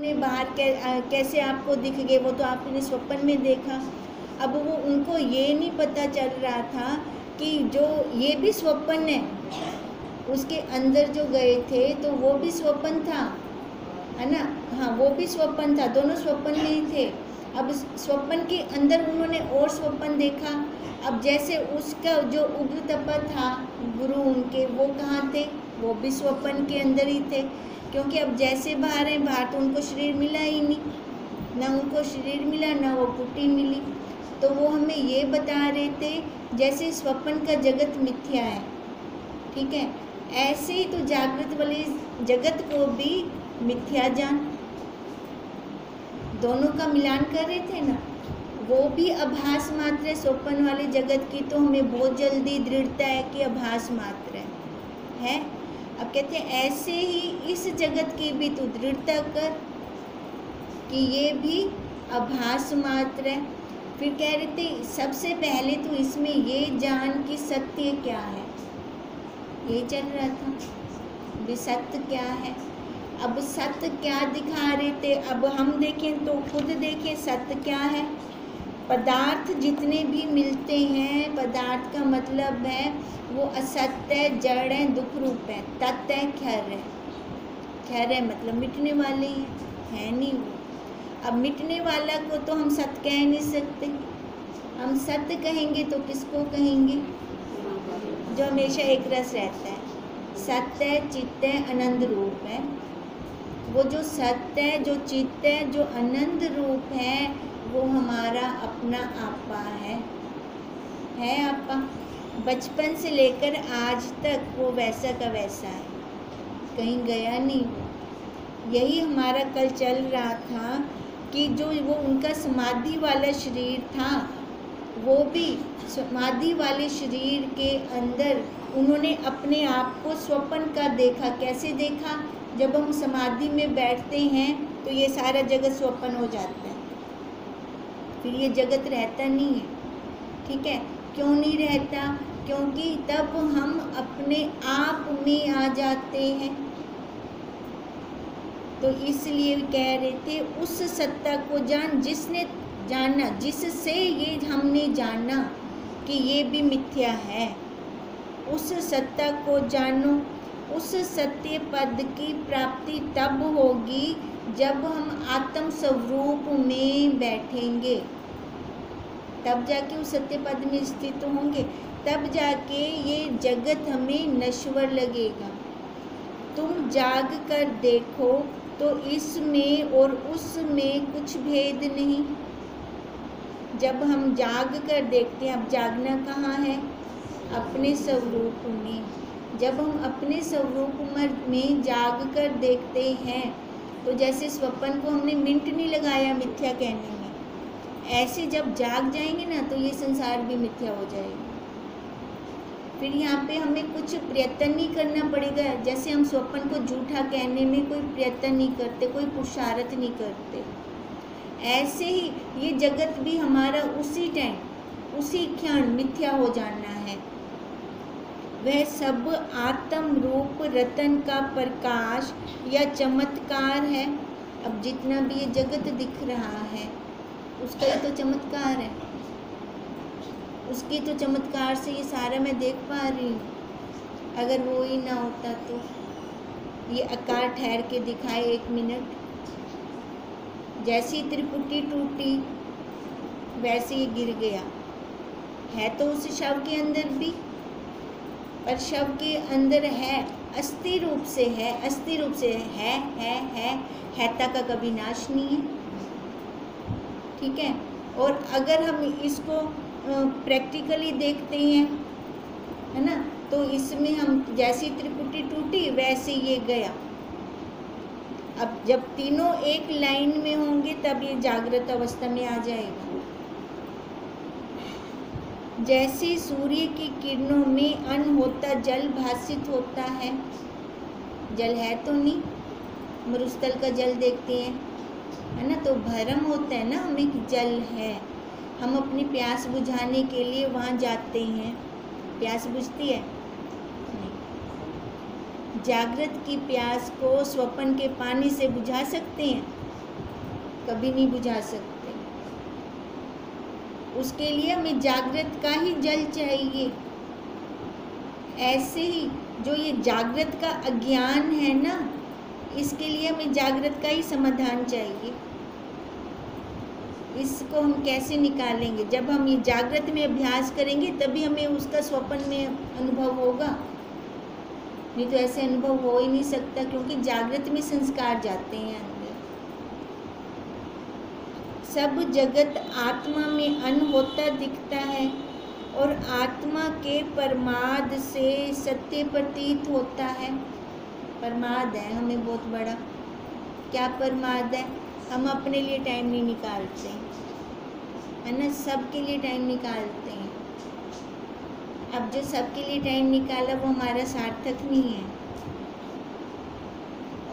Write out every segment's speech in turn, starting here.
इतने बाहर कैसे आपको दिख गए, वो तो आपने स्वप्न में देखा। अब वो उनको ये नहीं पता चल रहा था कि जो ये भी स्वप्न है, उसके अंदर जो गए थे तो वो भी स्वप्न था, है ना। हाँ, वो भी स्वप्न था, दोनों स्वप्न में ही थे। अब स्वप्न के अंदर उन्होंने और स्वप्न देखा। अब जैसे उसका जो उग्रतपा था गुरु उनके, वो कहाँ थे, वो भी स्वप्न के अंदर ही थे। क्योंकि अब जैसे बाहर हैं, बाहर तो उनको शरीर मिला ही नहीं, ना उनको शरीर मिला ना वो कुटी मिली। तो वो हमें ये बता रहे थे जैसे स्वप्न का जगत मिथ्या है, ठीक है, ऐसे ही तो जागृत वाले जगत को भी मिथ्या जान। दोनों का मिलान कर रहे थे ना। वो भी आभास मात्र है स्वप्न वाले जगत की, तो हमें बहुत जल्दी दृढ़ता है कि आभास मात्र है। अब कहते हैं ऐसे ही इस जगत की भी तू दृढ़ता कर कि ये भी आभास मात्र है। फिर कह रहे थे सबसे पहले तो इसमें ये जान कि सत्य क्या है, ये चल रहा था भी सत्य क्या है। अब सत्य क्या दिखा रहे थे, अब हम देखें तो खुद देखें सत्य क्या है। पदार्थ जितने भी मिलते हैं, पदार्थ का मतलब है वो असत्य, जड़ है, दुख रूप है, तत्व है, क्षर है। क्षर है मतलब मिटने वाले है नहीं वो। अब मिटने वाला को तो हम सत्य कह नहीं सकते। हम सत्य कहेंगे तो किसको कहेंगे, जो हमेशा एक रस रहता है। सत्य, चित्त है, आनंद रूप है। वो जो सत्य है, जो चित्त है, जो आनंद रूप है, वो हमारा अपना आपा है आपा। बचपन से लेकर आज तक वो वैसा का वैसा है, कहीं गया नहीं वो। यही हमारा कल चल रहा था कि जो वो उनका समाधि वाला शरीर था, वो भी समाधि वाले शरीर के अंदर उन्होंने अपने आप को स्वप्न का देखा। कैसे देखा, जब हम समाधि में बैठते हैं तो ये सारा जगत स्वप्न हो जाता है, फिर ये जगत रहता नहीं है, ठीक है। क्यों नहीं रहता, क्योंकि तब हम अपने आप में आ जाते हैं। तो इसलिए कह रहे थे उस सत्ता को जान जिसने जाना, जिससे ये हमने जाना कि ये भी मिथ्या है। उस सत्ता को जानो। उस सत्य पद की प्राप्ति तब होगी जब हम आत्म स्वरूप में बैठेंगे, तब जाके उस सत्य पद में स्थित होंगे, तब जाके ये जगत हमें नश्वर लगेगा। तुम जाग कर देखो तो इसमें और उसमें कुछ भेद नहीं। जब हम जाग कर देखते हैं, अब जागना कहाँ है, अपने स्वरूप में। जब हम अपने स्वरूप में जाग कर देखते हैं तो जैसे स्वप्न को हमने मिनट नहीं लगाया मिथ्या कहने में, ऐसे जब जाग जाएंगे ना तो ये संसार भी मिथ्या हो जाएगा। फिर यहाँ पे हमें कुछ प्रयत्न नहीं करना पड़ेगा। जैसे हम स्वप्न को झूठा कहने में कोई प्रयत्न नहीं करते, कोई पुरुषार्थ नहीं करते, ऐसे ही ये जगत भी हमारा उसी टाइम, उसी क्षण मिथ्या हो जाना है। वह सब आत्म रूप रतन का प्रकाश या चमत्कार है। अब जितना भी ये जगत दिख रहा है उसका ही तो चमत्कार है, उसकी तो चमत्कार से ये सारा मैं देख पा रही हूँ। अगर वो ही ना होता तो ये आकार ठहर के दिखाए 1 मिनट, जैसी त्रिपुटी टूटी वैसे ही गिर गया। है तो उस शव के अंदर भी, पर शव के अंदर है, अस्थि रूप से है, अस्थि रूप से हैता का कभी नाश नहीं है, ठीक है। और अगर हम इसको प्रैक्टिकली देखते हैं, है ना, तो इसमें हम जैसी त्रिपुटी टूटी वैसे ये गया। अब जब तीनों एक लाइन में होंगे तब ये जागृत अवस्था में आ जाएगा। जैसे सूर्य की किरणों में अन्न होता जल भासित होता है, जल है तो नहीं, मरुस्थल का जल देखते हैं, है ना, तो भ्रम होता है ना हमें कि जल है। हम अपनी प्यास बुझाने के लिए वहाँ जाते हैं, प्यास बुझती है नहीं। जागृत की प्यास को स्वप्न के पानी से बुझा सकते हैं, कभी नहीं बुझा सकते। उसके लिए हमें जागृत का ही जल चाहिए। ऐसे ही जो ये जागृत का अज्ञान है ना, इसके लिए हमें जागृत का ही समाधान चाहिए। इसको हम कैसे निकालेंगे? जब हम ये जागृत में अभ्यास करेंगे तभी हमें उसका स्वप्न में अनुभव होगा, नहीं तो ऐसे अनुभव हो ही नहीं सकता, क्योंकि जागृत में संस्कार जाते हैं अंदर। सब जगत आत्मा में अन होता दिखता है और आत्मा के प्रमाद से सत्य प्रतीत होता है। प्रमाद है हमें बहुत बड़ा। क्या प्रमाद है? हम अपने लिए टाइम नहीं निकालते, है ना, सबके लिए टाइम निकालते हैं। अब जो सबके लिए टाइम निकाला वो हमारा सार्थक नहीं है।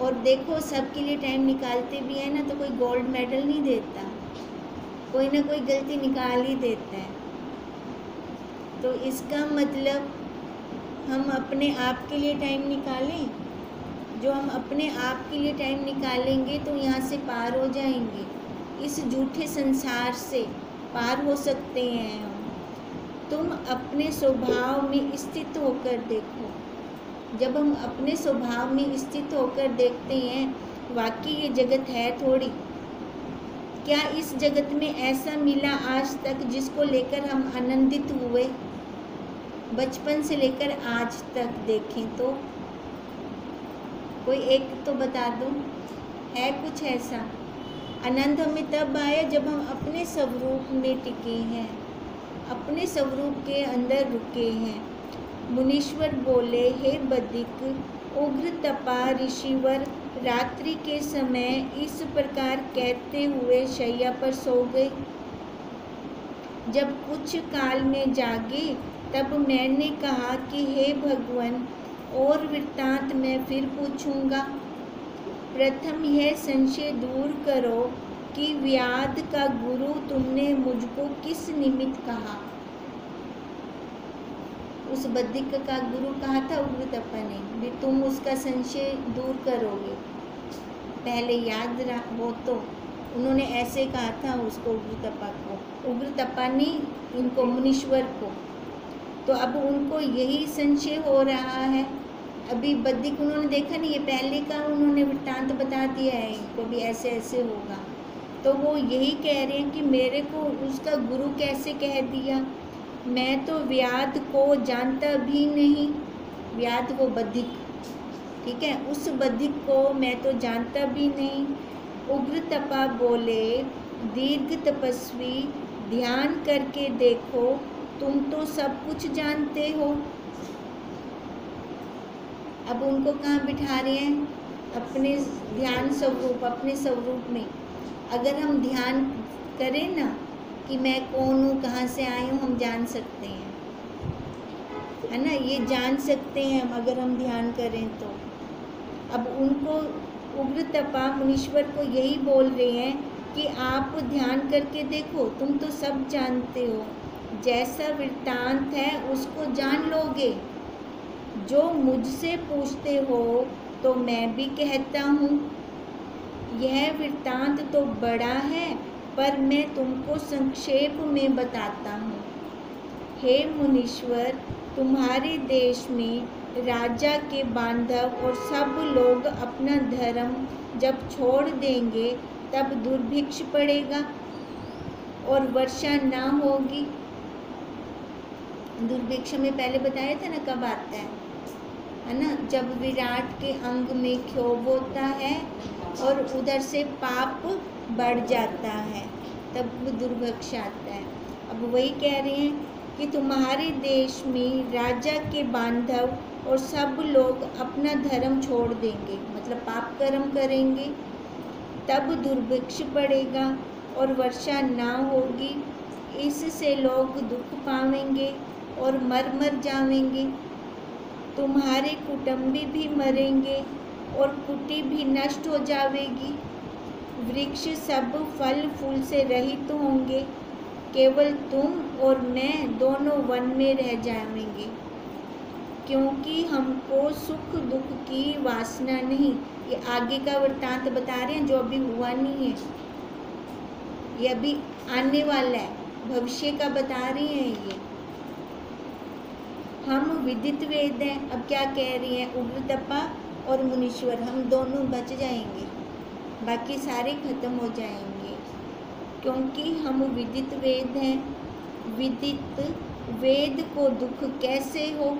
और देखो, सबके लिए टाइम निकालते भी है ना तो कोई गोल्ड मेडल नहीं देता, कोई ना कोई गलती निकाल ही देता है। तो इसका मतलब हम अपने आप के लिए टाइम निकालें। जो हम अपने आप के लिए टाइम निकालेंगे तो यहाँ से पार हो जाएंगे, इस झूठे संसार से पार हो सकते हैं हम। तुम अपने स्वभाव में स्थित होकर देखो। जब हम अपने स्वभाव में स्थित होकर देखते हैं, वाकई ये जगत है थोड़ी। क्या इस जगत में ऐसा मिला आज तक जिसको लेकर हम आनंदित हुए? बचपन से लेकर आज तक देखें तो कोई एक तो बता दो, है कुछ ऐसा? आनंद हमें तब आया जब हम अपने स्वरूप में टिके हैं, अपने स्वरूप के अंदर रुके हैं। मुनीश्वर बोले, हे बद्रिक, उग्र तपा ऋषिवर रात्रि के समय इस प्रकार कहते हुए शैया पर सो गए। जब कुछ काल में जागे तब मैंने कहा कि हे भगवान, और वृत्तांत मैं फिर पूछूंगा। प्रथम यह संशय दूर करो कि व्याध का गुरु तुमने मुझको किस निमित्त कहा? उस बद्रिक का गुरु कहा था उग्रतपा ने, भी तुम उसका संशय दूर करोगे। पहले याद हो तो उन्होंने ऐसे कहा था उसको, उग्रतपा को, उग्रतपा ने इनको मुनीश्वर को। तो अब उनको यही संशय हो रहा है। अभी बद्रिक उन्होंने देखा नहीं, ये पहले का उन्होंने वृत्तांत बता दिया है इनको भी ऐसे ऐसे होगा। तो वो यही कह रहे हैं कि मेरे को उसका गुरु कैसे कह दिया? मैं तो व्याध को जानता भी नहीं। व्याध वो बद्रिक, ठीक है, उस बद्रिक को मैं तो जानता भी नहीं। उग्रतपा बोले, दीर्घ तपस्वी, ध्यान करके देखो, तुम तो सब कुछ जानते हो। अब उनको कहाँ बिठा रहे हैं? अपने ध्यान स्वरूप, अपने स्वरूप में। अगर हम ध्यान करें ना कि मैं कौन हूँ, कहाँ से आई हूँ, हम जान सकते हैं, है ना, ये जान सकते हैं हम अगर हम ध्यान करें तो। अब उनको उग्रतपा मुनीश्वर को यही बोल रहे हैं कि आप ध्यान करके देखो, तुम तो सब जानते हो। जैसा वृत्तांत है उसको जान लोगे। जो मुझसे पूछते हो तो मैं भी कहता हूँ। यह वृत्तांत तो बड़ा है पर मैं तुमको संक्षेप में बताता हूँ। हे मुनीश्वर, तुम्हारे देश में राजा के बांधव और सब लोग अपना धर्म जब छोड़ देंगे तब दुर्भिक्ष पड़ेगा और वर्षा ना होगी। दुर्भिक्ष में पहले बताया था ना कब आता है ना, जब विराट के अंग में क्षोभ होता है और उधर से पाप बढ़ जाता है, तब दुर्भिक्ष आता है। अब वही कह रहे हैं कि तुम्हारे देश में राजा के बांधव और सब लोग अपना धर्म छोड़ देंगे, मतलब पाप कर्म करेंगे, तब दुर्भिक्ष पड़ेगा और वर्षा ना होगी। इससे लोग दुख पावेंगे और मर जावेंगे। तुम्हारे कुटुंबी भी मरेंगे और कुटी भी नष्ट हो जावेगी। वृक्ष सब फल फूल से रहित होंगे, केवल तुम और मैं दोनों वन में रह जाएंगे, क्योंकि हमको सुख दुख की वासना नहीं। ये आगे का वृत्तांत बता रहे हैं जो अभी हुआ नहीं है। ये अभी आने वाला है, भविष्य का बता रही हैं ये। हम विदित वेद हैं। अब क्या कह रही हैं, उग्रतपा और मुनीश्वर हम दोनों बच जाएंगे, बाकी सारे खत्म हो जाएंगे, क्योंकि हम विदित वेद हैं। विदित वेद को दुख कैसे हो।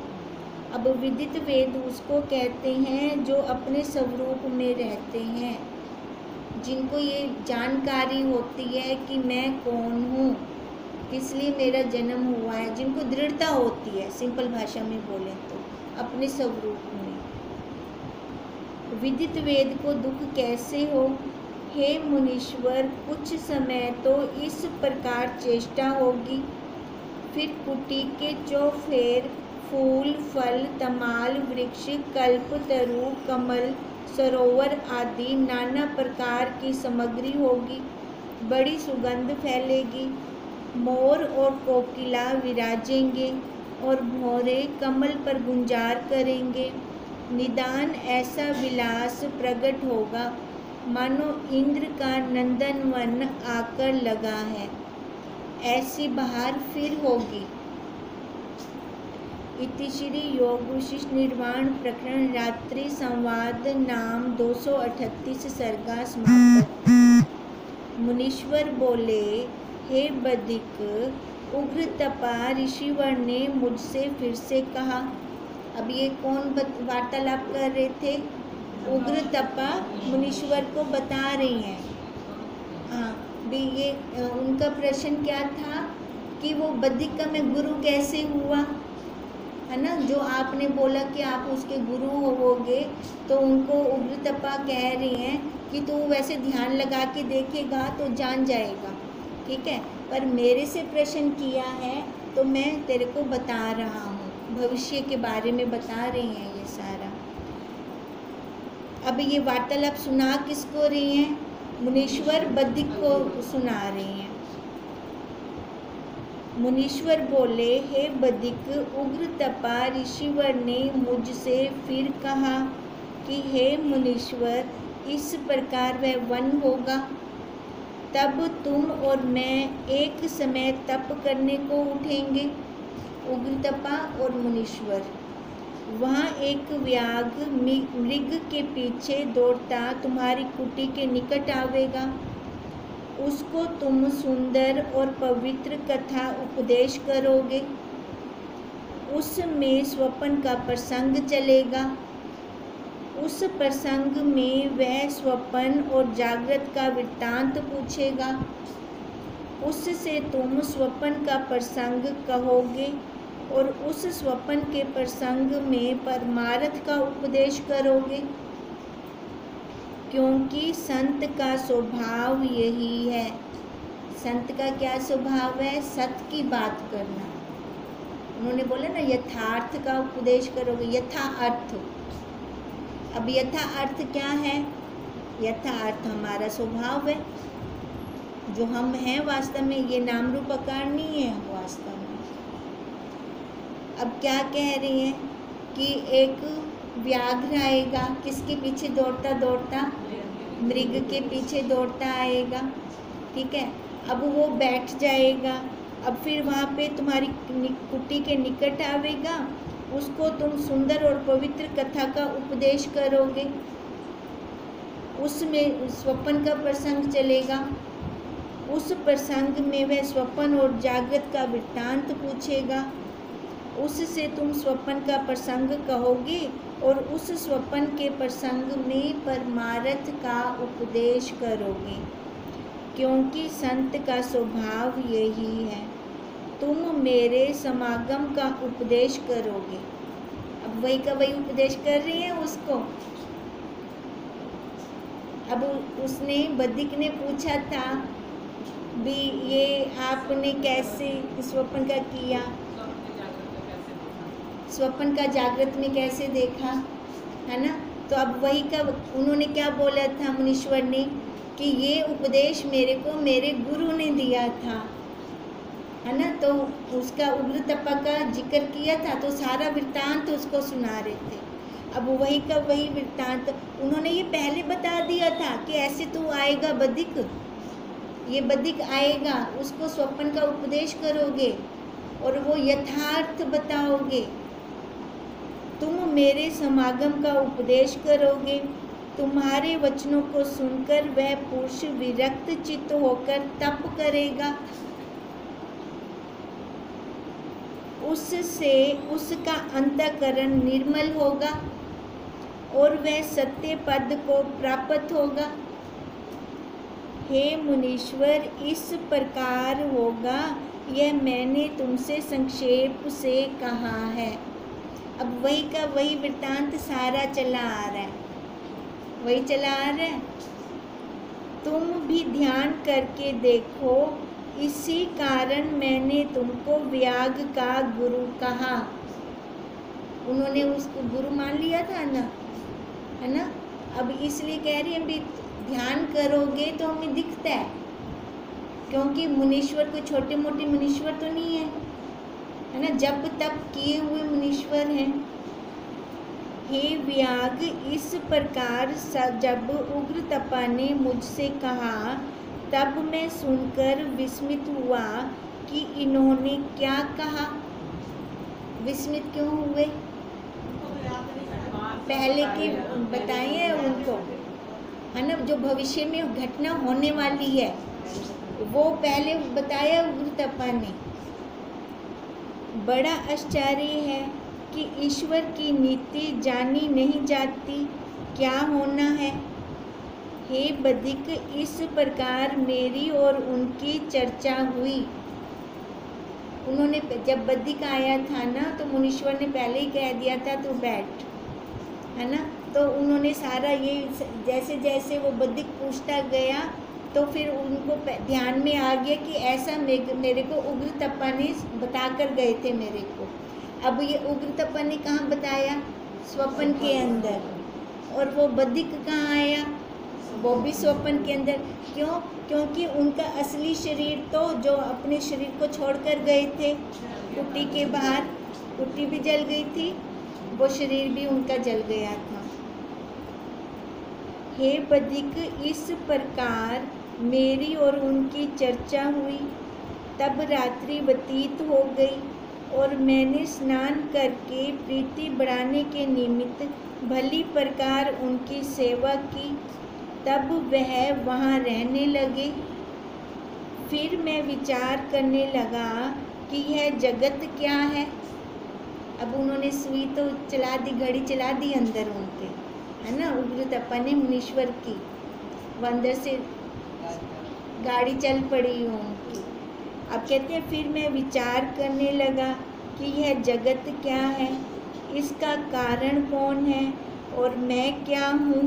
अब विदित वेद उसको कहते हैं जो अपने स्वरूप में रहते हैं, जिनको ये जानकारी होती है कि मैं कौन हूँ, किस लिए मेरा जन्म हुआ है, जिनको दृढ़ता होती है, सिंपल भाषा में बोलें तो अपने स्वरूप में। विदित वेद को दुख कैसे हो। हे मुनीश्वर, कुछ समय तो इस प्रकार चेष्टा होगी, फिर कुटी के चौफेर फूल फल तमाल वृक्ष कल्प तरु कमल सरोवर आदि नाना प्रकार की सामग्री होगी, बड़ी सुगंध फैलेगी, मोर और कोकिला विराजेंगे और भौरे कमल पर गुंजार करेंगे। निदान ऐसा विलास प्रकट होगा मानो इंद्र का नंदन वन आकर लगा है, ऐसी बहार फिर होगी। इति श्री योग वशिष्ठ निर्वाण प्रकरण रात्रि संवाद नाम 238 सर्गा समाप्त। मुनीश्वर बोले, हे बदिक, उग्र तपा ऋषिवर ने मुझसे फिर से कहा। अब ये कौन वार्तालाप कर रहे थे, उग्र तपा मुनीश्वर को बता रही हैं। हाँ भी, ये उनका प्रश्न क्या था कि वो बदिक का मैं गुरु कैसे हुआ, है ना, जो आपने बोला कि आप उसके गुरु होवोगे, तो उनको उग्र तपा कह रही हैं कि तू वैसे ध्यान लगा के देखेगा तो जान जाएगा, ठीक है, पर मेरे से प्रश्न किया है तो मैं तेरे को बता रहा हूँ, भविष्य के बारे में बता रही हैं ये सारा। अब ये वार्तालाप सुना किसको रही हैं, मुनीश्वर बदिक को सुना रही हैं। मुनीश्वर बोले, हे बदिक, उग्र तपा ऋषिवर ने मुझसे फिर कहा कि हे मुनीश्वर, इस प्रकार वह वन होगा, तब तुम और मैं एक समय तप करने को उठेंगे। उग्र तपा और मुनीश्वर, वहाँ एक व्याघ्र मृग के पीछे दौड़ता तुम्हारी कुटी के निकट आवेगा, उसको तुम सुंदर और पवित्र कथा उपदेश करोगे, उसमें स्वप्न का प्रसंग चलेगा, उस प्रसंग में वह स्वप्न और जागृत का वृत्तांत पूछेगा, उससे तुम स्वप्न का प्रसंग कहोगे और उस स्वप्न के प्रसंग में परमार्थ का उपदेश करोगे, क्योंकि संत का स्वभाव यही है। संत का क्या स्वभाव है, सत्य की बात करना। उन्होंने बोला ना, यथार्थ का उपदेश करोगे, यथा अर्थ। अब यथा अर्थ क्या है, यथा अर्थ हमारा स्वभाव है, जो हम हैं वास्तव में, ये नाम रूप आकार नहीं है वास्तव में। अब क्या कह रही हैं कि एक व्याघ्र आएगा, किसके पीछे दौड़ता दौड़ता, मृग के पीछे दौड़ता आएगा, ठीक है। अब वो बैठ जाएगा, अब फिर वहाँ पे तुम्हारी कुटी के निकट आवेगा, उसको तुम सुंदर और पवित्र कथा का उपदेश करोगे, उसमें स्वप्न का प्रसंग चलेगा, उस प्रसंग में वह स्वप्न और जागृत का वृत्तांत पूछेगा, उससे तुम स्वप्न का प्रसंग कहोगे और उस स्वप्न के प्रसंग में परमार्थ का उपदेश करोगे, क्योंकि संत का स्वभाव यही है। तुम मेरे समागम का उपदेश करोगे। अब वही का वही उपदेश कर रही है उसको। अब उसने बदिक ने पूछा था भी ये आपने कैसे स्वप्न का किया, स्वप्न का जागृत में कैसे देखा, है ना। तो अब वही का उन्होंने क्या बोला था मुनीश्वर ने कि ये उपदेश मेरे को मेरे गुरु ने दिया था, है ना। तो उसका उग्र तपा का जिक्र किया था, तो सारा वृत्तांत उसको सुना रहे थे। अब वही का वही वृत्तांत उन्होंने ये पहले बता दिया था कि ऐसे तू आएगा बदिक, ये बदिक आएगा, उसको स्वप्न का उपदेश करोगे और वो यथार्थ बताओगे। तुम मेरे समागम का उपदेश करोगे। तुम्हारे वचनों को सुनकर वह पुरुष विरक्त चित्त होकर तप करेगा। उससे उसका अंतःकरण निर्मल होगा और वह सत्य पद को प्राप्त होगा। हे मुनीश्वर, इस प्रकार होगा, यह मैंने तुमसे संक्षेप से कहा है। अब वही का वही वृत्तांत सारा चला आ रहा है, वही चला आ रहा है। तुम भी ध्यान करके देखो, इसी कारण मैंने तुमको व्याग का गुरु कहा। उन्होंने उसको गुरु मान लिया था ना, है ना। अब इसलिए कह रही है भी ध्यान करोगे तो हमें दिखता है, क्योंकि मुनीश्वर कोई छोटे मोटे मुनीश्वर तो नहीं है ना, जब तक किए हुए मुनीश्वर हैं। हे व्याग, इस प्रकार जब उग्र तपा ने मुझसे कहा, तब मैं सुनकर विस्मित हुआ कि इन्होंने क्या कहा। विस्मित क्यों हुए? पहले की बताए हैं उनको, है ना, जो भविष्य में घटना होने वाली है वो पहले बताया उग्र तपा ने। बड़ा आश्चर्य है कि ईश्वर की नीति जानी नहीं जाती, क्या होना है। हे बदिक, इस प्रकार मेरी और उनकी चर्चा हुई। उन्होंने जब बदिक आया था ना, तो मुनीश्वर ने पहले ही कह दिया था तू बैठ, है ना। तो उन्होंने सारा ये जैसे जैसे वो बदिक पूछता गया तो फिर उनको ध्यान में आ गया कि ऐसा मेरे को उग्र तपा ने बता कर गए थे मेरे को। अब ये उग्र तपा ने कहाँ बताया? स्वप्न के अंदर। और वो बदिक कहाँ आया? वो भी स्वप्न के अंदर। क्यों? क्योंकि उनका असली शरीर तो जो अपने शरीर को छोड़कर गए थे कुटी के बाहर, कुटी भी जल गई थी, वो शरीर भी उनका जल गया था। हे बदिक, इस प्रकार मेरी और उनकी चर्चा हुई। तब रात्रि व्यतीत हो गई और मैंने स्नान करके प्रीति बढ़ाने के निमित्त भली प्रकार उनकी सेवा की। तब वह वहाँ रहने लगे। फिर मैं विचार करने लगा कि यह जगत क्या है। अब उन्होंने सुई तो चला दी, घड़ी चला दी अंदर उनके, है ना, उग्र तपा ने मुनीश्वर की। वो अंदर से गाड़ी चल पड़ी उनकी। अब कहते हैं फिर मैं विचार करने लगा कि यह जगत क्या है, इसका कारण कौन है और मैं क्या हूँ।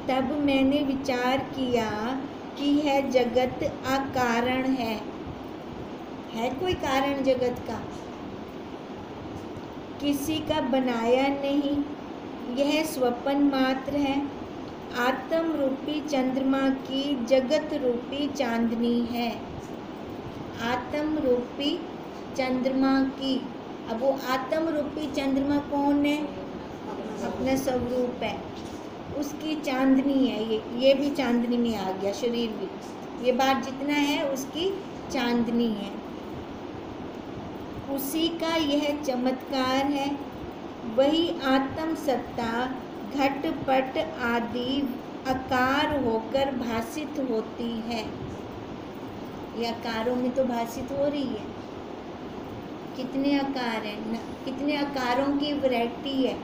तब मैंने विचार किया कि यह जगत अकारण है कोई कारण जगत का, किसी का बनाया नहीं, यह स्वप्न मात्र है। आत्म रूपी चंद्रमा की जगत रूपी चांदनी है। आत्म रूपी चंद्रमा की, अब वो आत्म रूपी चंद्रमा कौन है? अपना स्वरूप है, उसकी चांदनी है। ये भी चांदनी में आ गया, शरीर भी, ये बात जितना है उसकी चांदनी है। उसी का यह चमत्कार है। वही आत्म सत्ता घटपट आदि आकार होकर भासित होती है। ये आकारों में तो भासित हो रही है। कितने आकार हैं, कितने आकारों की वैरायटी है।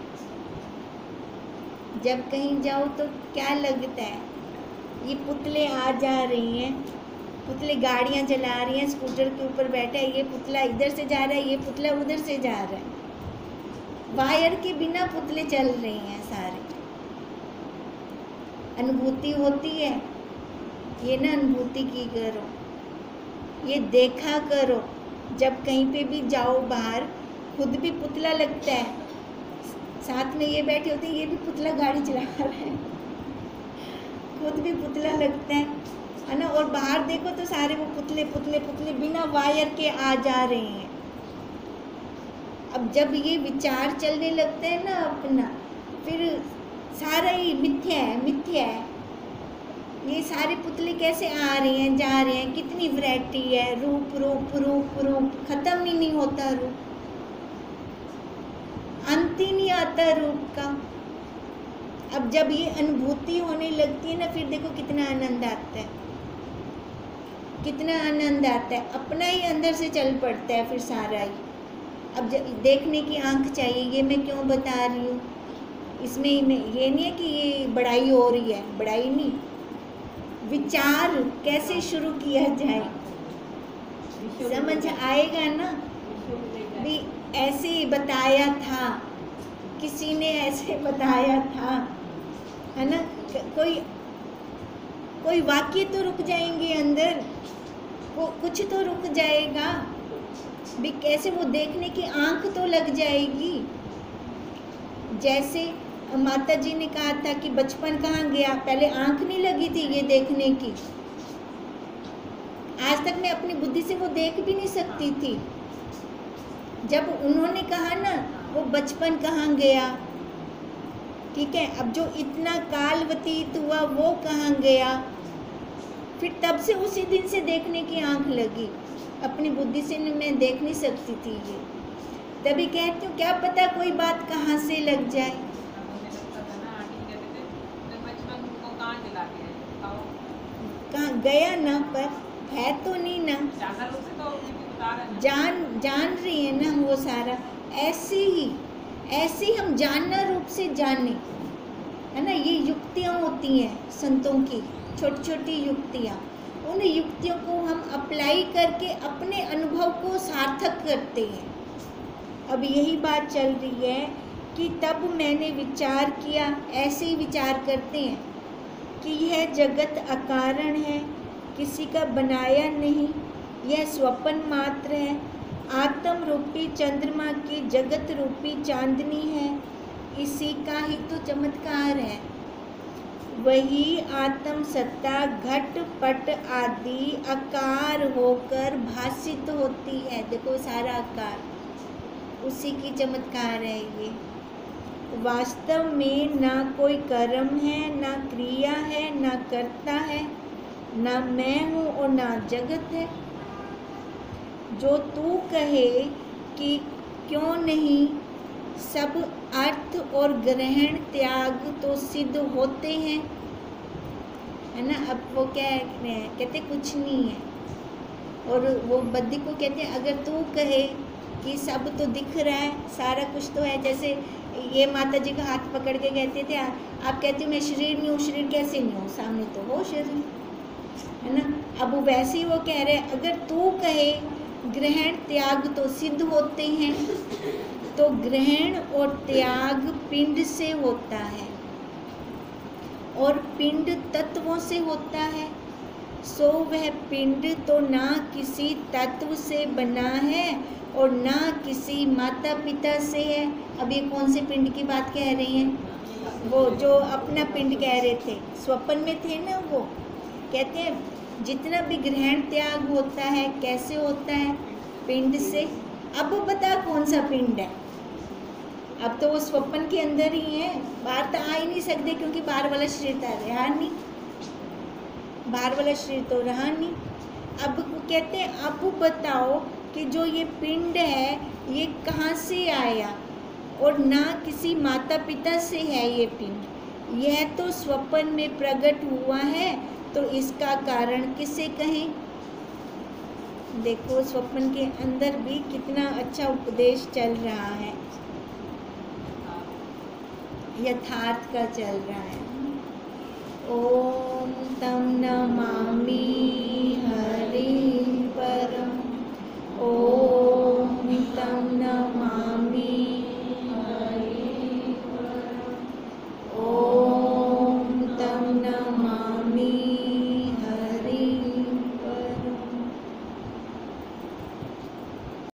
जब कहीं जाओ तो क्या लगता है, ये पुतले आ जा रही हैं, पुतले गाड़ियाँ चला रही हैं, स्कूटर के ऊपर बैठा है, ये पुतला इधर से जा रहा है, ये पुतला उधर से जा रहा है। वायर के बिना पुतले चल रहे हैं सारे। अनुभूति होती है, ये ना अनुभूति की करो, ये देखा करो। जब कहीं पे भी जाओ बाहर, खुद भी पुतला लगता है, साथ में ये बैठे होते हैं, ये भी पुतला गाड़ी चला रहे हैं, खुद भी पुतला लगता है ना। और बाहर देखो तो सारे वो पुतले पुतले पुतले बिना वायर के आ जा रहे हैं। अब जब ये विचार चलने लगते हैं ना अपना, फिर सारा ही मिथ्या है, मिथ्या है, ये सारे पुतले कैसे आ रहे हैं जा रहे हैं, कितनी वैरायटी है, रूप रूप रूप रूप, खत्म ही नहीं होता रूप, अंत ही नहीं आता रूप का। अब जब ये अनुभूति होने लगती है ना, फिर देखो कितना आनंद आता है, कितना आनंद आता है, अपना ही अंदर से चल पड़ता है फिर सारा ही। अब देखने की आंख चाहिए, ये मैं क्यों बता रही हूँ, इसमें ये नहीं है कि ये बड़ाई हो रही है, बड़ाई नहीं, विचार कैसे शुरू किया जाए, समझ आएगा ना। भी ऐसे बताया था, किसी ने ऐसे बताया था, है ना, कोई वाक्य तो रुक जाएंगे अंदर, कुछ तो रुक जाएगा भी, कैसे वो देखने की आंख तो लग जाएगी। जैसे माता जी ने कहा था कि बचपन कहाँ गया, पहले आंख नहीं लगी थी ये देखने की, आज तक मैं अपनी बुद्धि से वो देख भी नहीं सकती थी। जब उन्होंने कहा ना वो बचपन कहाँ गया, ठीक है, अब जो इतना काल व्यतीत हुआ वो कहाँ गया, फिर तब से उसी दिन से देखने की आंख लगी, अपनी बुद्धि से मैं देख नहीं सकती थी ये। तभी कहती हूँ क्या पता कोई बात कहाँ से लग जाए। कहाँ गया ना, पर है तो नहीं ना, जान रही है ना वो सारा। ऐसे ही हम जानना रूप से जाने, है ना, ये युक्तियाँ होती हैं संतों की, छोटी छोटी युक्तियाँ, उन युक्तियों को हम अप्लाई करके अपने अनुभव को सार्थक करते हैं। अब यही बात चल रही है कि तब मैंने विचार किया, ऐसे ही विचार करते हैं कि यह जगत अकारण है, किसी का बनाया नहीं, यह स्वप्न मात्र है, आत्म रूपी चंद्रमा की जगत रूपी चांदनी है, इसी का ही तो चमत्कार है। वही आत्म सत्ता घट पट आदि आकार होकर भासित होती है। देखो सारा आकार उसी की चमत्कार है ये। वास्तव में ना कोई कर्म है, ना क्रिया है, ना कर्ता है, ना मैं हूँ और ना जगत है। जो तू कहे कि क्यों नहीं, सब अर्थ और ग्रहण त्याग तो सिद्ध होते हैं, है ना। अब वो क्या रहे हैं, कहते कुछ नहीं है, और वो बद्दी को कहते हैं अगर तू कहे कि सब तो दिख रहा है, सारा कुछ तो है, जैसे ये माता जी का हाथ पकड़ के कहते थे आप कहते हो मैं शरीर नहीं हूँ, शरीर कैसे नहीं हूँ, सामने तो हो शरीर, है ना। अब वो वैसे ही वो कह रहे हैं अगर तू कहे ग्रहण त्याग तो सिद्ध होते हैं, तो ग्रहण और त्याग पिंड से होता है और पिंड तत्वों से होता है, सो वह पिंड तो ना किसी तत्व से बना है और ना किसी माता पिता से है। अब ये कौन से पिंड की बात कह रही हैं, वो जो अपना पिंड कह रहे थे, स्वप्न में थे ना, वो कहते हैं जितना भी ग्रहण त्याग होता है कैसे होता है, पिंड से। अब वो बता कौन सा पिंड है, अब तो वो स्वप्न के अंदर ही है, बाहर तो आ ही नहीं सकते क्योंकि बाहर वाला शरीर तो रहा नहीं, बाहर वाला शरीर तो रहा नहीं। अब कहते हैं अब बताओ कि जो ये पिंड है ये कहाँ से आया, और ना किसी माता पिता से है ये पिंड, यह तो स्वप्न में प्रकट हुआ है, तो इसका कारण किसे कहें। देखो स्वप्न के अंदर भी कितना अच्छा उपदेश चल रहा है, यथार्थ का चल रहा है। ओम तम नमामि